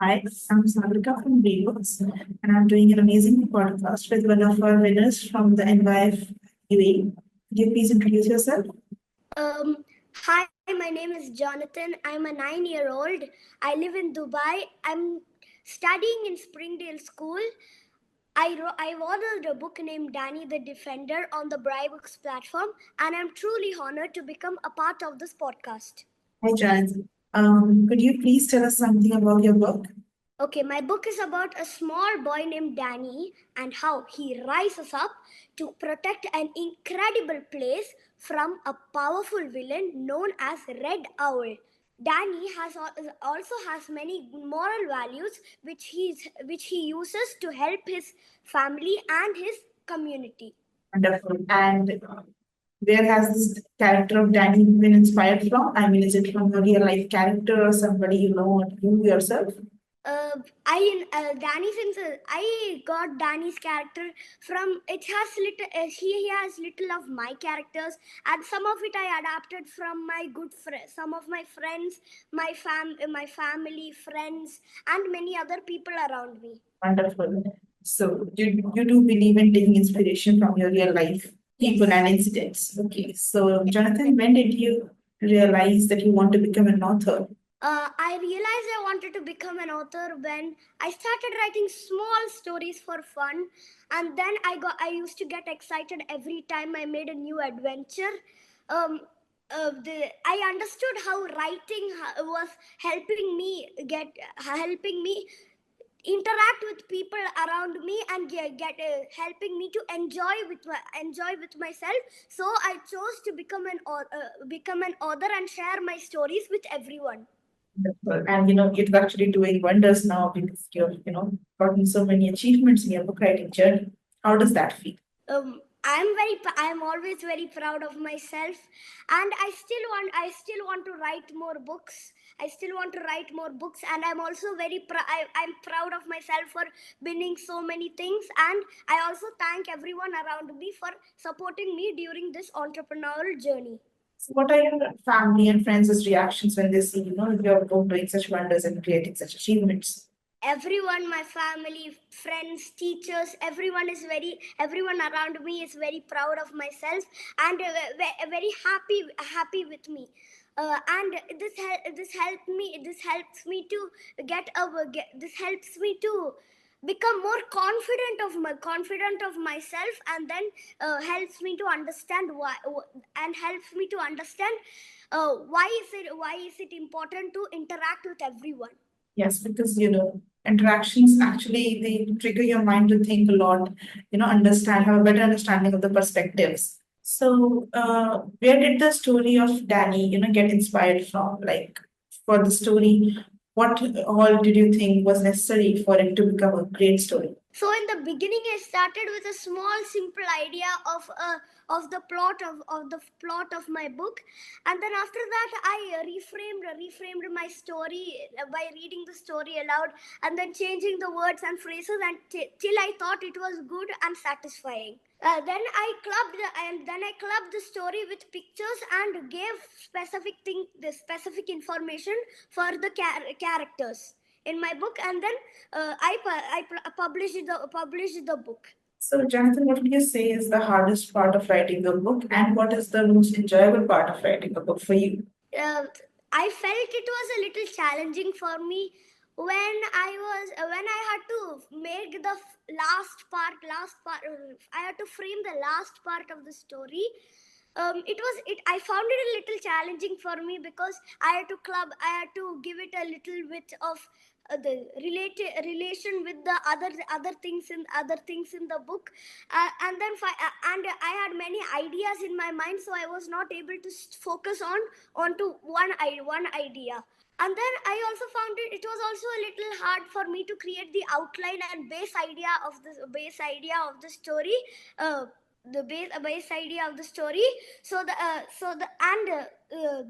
Hi, I'm Sagrika from BriBooks, and I'm doing an amazing podcast with one of our winners from the NYF UAE. Could you please introduce yourself? Hi, my name is Jonathan. I'm a 9-year-old. I live in Dubai. I'm studying in Springdale School. I've ordered a book named Danny the Defender on the BriBooks platform, and I'm truly honored to become a part of this podcast. Hi, Jonathan. Could you please tell us something about your book? Okay, my book is about a small boy named Danny and how he rises up to protect an incredible place from a powerful villain known as Red Owl. Danny also has many moral values which he uses to help his family and his community. Wonderful. And where has this character of Danny been inspired from? I mean, is it from a real life character or somebody you know or you yourself? Danny since I got Danny's character from it has little he has little of my characters, and some of it I adapted from my good friends, some of my friends, my family, friends, and many other people around me. Wonderful. So you do believe in taking inspiration from your real life people Yes. and incidents. Okay. So Jonathan, when did you realize that you want to become an author? I realized I wanted to become an author when I started writing small stories for fun, and then I used to get excited every time I made a new adventure. I understood how writing was helping me interact with people around me and get helping me to enjoy with myself. So I chose to become an author and share my stories with everyone. Wonderful. And it's actually doing wonders now because gotten so many achievements in your book writing journey. How does that feel? I'm always very proud of myself, and I still want to write more books. I still want to write more books, and I'm also I'm proud of myself for winning so many things. And I also thank everyone around me for supporting me during this entrepreneurial journey. So what are your family and friends' reactions when they see, your book doing such wonders and creating such achievements? Everyone, my family, friends, teachers, everyone around me is very proud of myself and very happy with me. And this helps me to this helps me to become more confident of myself, and then helps me to understand helps me to understand why is it important to interact with everyone. Yes, because interactions actually they trigger your mind to think a lot, understand, have a better understanding of the perspectives. So, where did the story of Danny, get inspired from? Like for the story, what all did you think was necessary for it to become a great story? So in the beginning, I started with a small, simple idea of the plot of my book, and then after that, I reframed my story by reading the story aloud, and then changing the words and phrases, and till I thought it was good and satisfying. Then I clubbed the story with pictures and gave the specific information for the characters in my book, and then published the book. So, Jonathan, what would you say is the hardest part of writing the book, and what is the most enjoyable part of writing a book for you? uh, I felt it was a little challenging for me when I had to make the last part. I had to frame the last part of the story. It was it. I found it a little challenging for me because I had to give it a little bit of the relation with the other things in the book, and I had many ideas in my mind, so I was not able to focus onto one idea. And then I also found it was also a little hard for me to create the outline and base idea of the story. The base idea of the story, so the and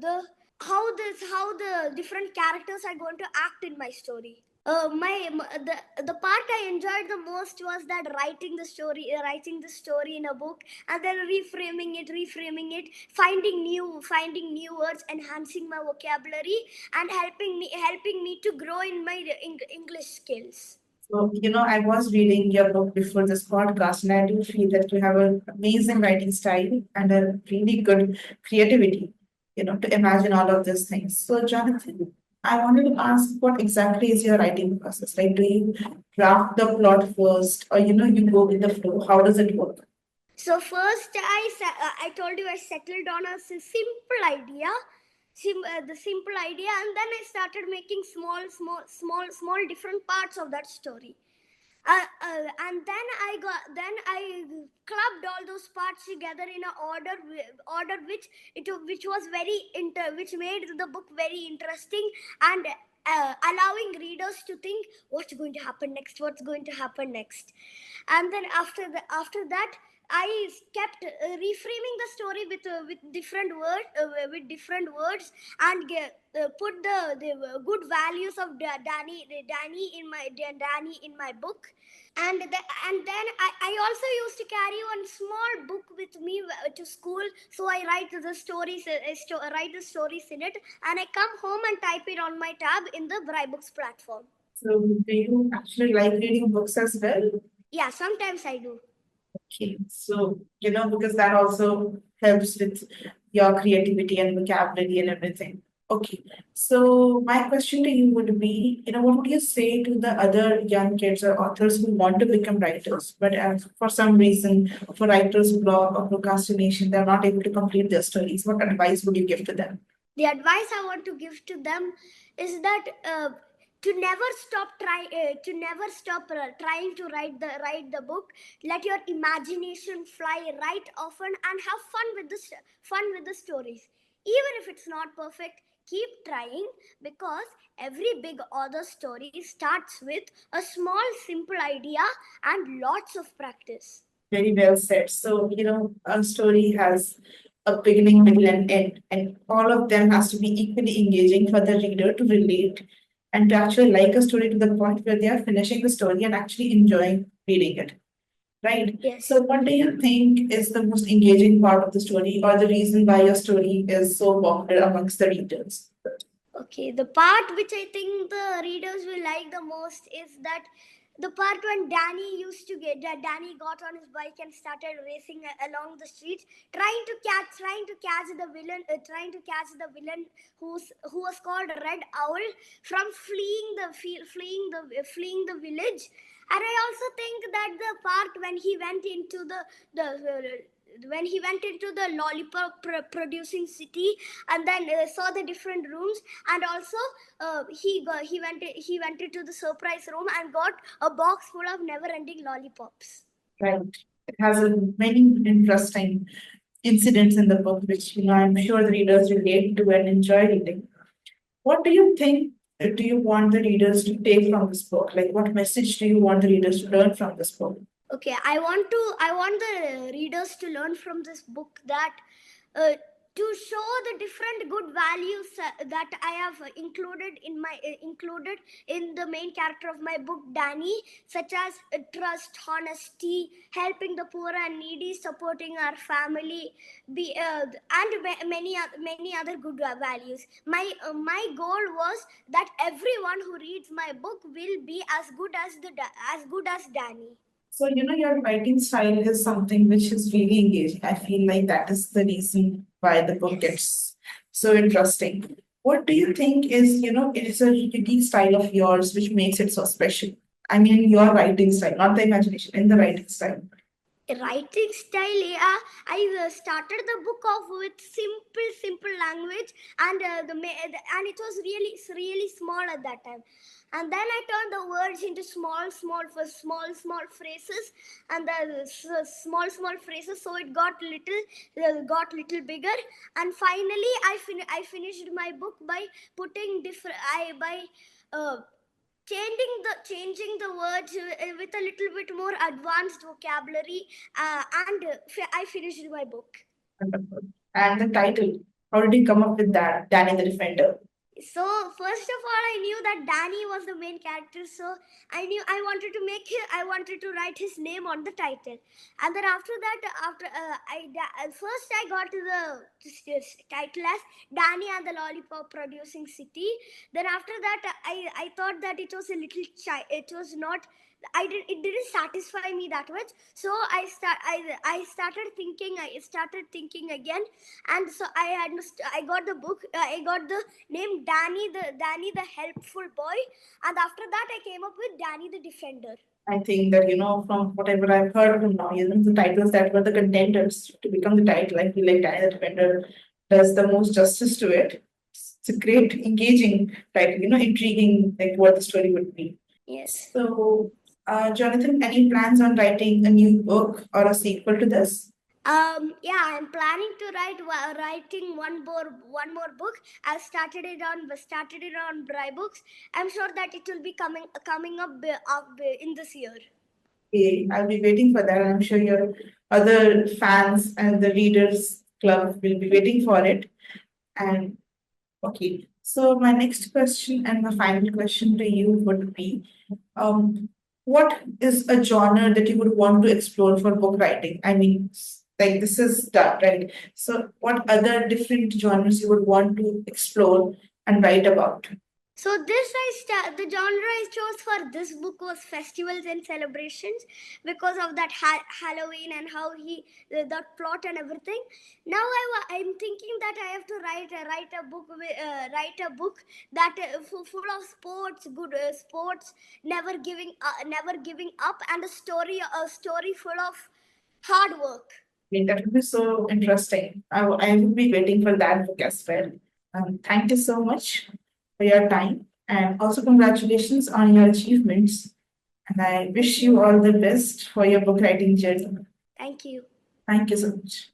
the how the different characters are going to act in my story. The part I enjoyed the most was that writing the story in a book, and then reframing it, finding new words, enhancing my vocabulary, and helping me to grow in my English skills. So, I was reading your book before this podcast, and I do feel that you have an amazing writing style and a really good creativity, to imagine all of these things. So, Jonathan, I wanted to ask what exactly is your writing process? Like, do you draft the plot first, or, you go with the flow? How does it work? So first, I told you I settled on a simple idea, the simple idea, and then I started making small different parts of that story. And then I clubbed all those parts together in a order which was which made the book very interesting, and allowing readers to think what's going to happen next, and then after that I kept reframing the story with different words, and put the good values of Danny in my book. And then I also used to carry one small book with me to school, so I write the stories in it, and I come home and type it on my tab in the BriBooks platform. So, do you actually like reading books as well? Yeah, sometimes I do. Okay, so because that also helps with your creativity and vocabulary and everything. Okay, so my question to you would be, what would you say to the other young kids or authors who want to become writers, but for some reason, for writer's block or procrastination, they're not able to complete their stories? What advice would you give to them? The advice I want to give to them is that to never stop trying to write the book. Let your imagination fly, write often, and have fun with the stories. Even if it's not perfect, keep trying, because every big author story starts with a small simple idea and lots of practice. Very well said. So, a story has a beginning, middle, and end, and all of them has to be equally engaging for the reader to relate and to actually like a story to the point where they are finishing the story and actually enjoying reading it. Right? Yes. So, what do you think is the most engaging part of the story, or the reason why your story is so popular amongst the readers? Okay, the part which I think the readers will like the most is that the part when Danny got on his bike and started racing along the streets, trying to catch the villain, who was called Red Owl, from fleeing the village. And I also think that the part when he went into the lollipop producing city, and then saw the different rooms, and also he went into the surprise room and got a box full of never ending lollipops. Right. It has many interesting incidents in the book, which I'm sure the readers relate to and enjoy reading. What do you think? Do you want the readers to take from this book? Like, what message do you want the readers to learn from this book? Okay, I want the readers to learn from this book that to show the different good values that I have included in the main character of my book, Danny, such as trust, honesty, helping the poor and needy, supporting our family, and many other good values. My goal was that everyone who reads my book will be as good as Danny. So, your writing style is something which is really engaging. I feel like that is the reason why the book Yes. gets so interesting. What do you think is, it is a unique style of yours which makes it so special? I mean, your writing style, not the imagination, in the writing style. Writing style, yeah, I started the book off with simple language, and and it was really small at that time, and then I turned the words into small phrases, and the small phrases, so it got little bigger, and finally I finished my book by putting different I by uh, changing the words with a little bit more advanced vocabulary, and I finished my book. Wonderful. And the title, how did you come up with that, Danny the Defender? So first of all, I knew that Danny was the main character. So I knew I wanted to I wanted to write his name on the title. And then after that, first I got to the title as Danny and the Lollipop Producing City. Then after that, I thought that it was a little it was not. It didn't satisfy me that much. So I started thinking again, and so I got the book. I got the name Danny the helpful boy, and after that I came up with Danny the defender. I think that, from whatever I've heard from now, the titles that were the contenders to become the title, I feel like Diana the Defender does the most justice to it. It's a great, engaging title, intriguing, like what the story would be. Yes. So, Jonathan, any plans on writing a new book or a sequel to this? Yeah, I'm planning to writing one more book. I started it on BriBooks. I'm sure that it will be coming up in this year. Okay, I'll be waiting for that. I'm sure your other fans and the readers club will be waiting for it. And okay, so my next question and my final question to you would be, what is a genre that you would want to explore for book writing? I mean, like this is done, right? So, what other different genres you would want to explore and write about? So the genre I chose for this book was festivals and celebrations because of that Halloween and how that plot and everything. Now I'm thinking that I have to write a book that full of sports, good sports, never giving up, and a story full of hard work. Mean, that would be so interesting. I would be waiting for that book as well. Thank you so much for your time and also congratulations on your achievements. And I wish you all the best for your book writing journey. Thank you. Thank you so much.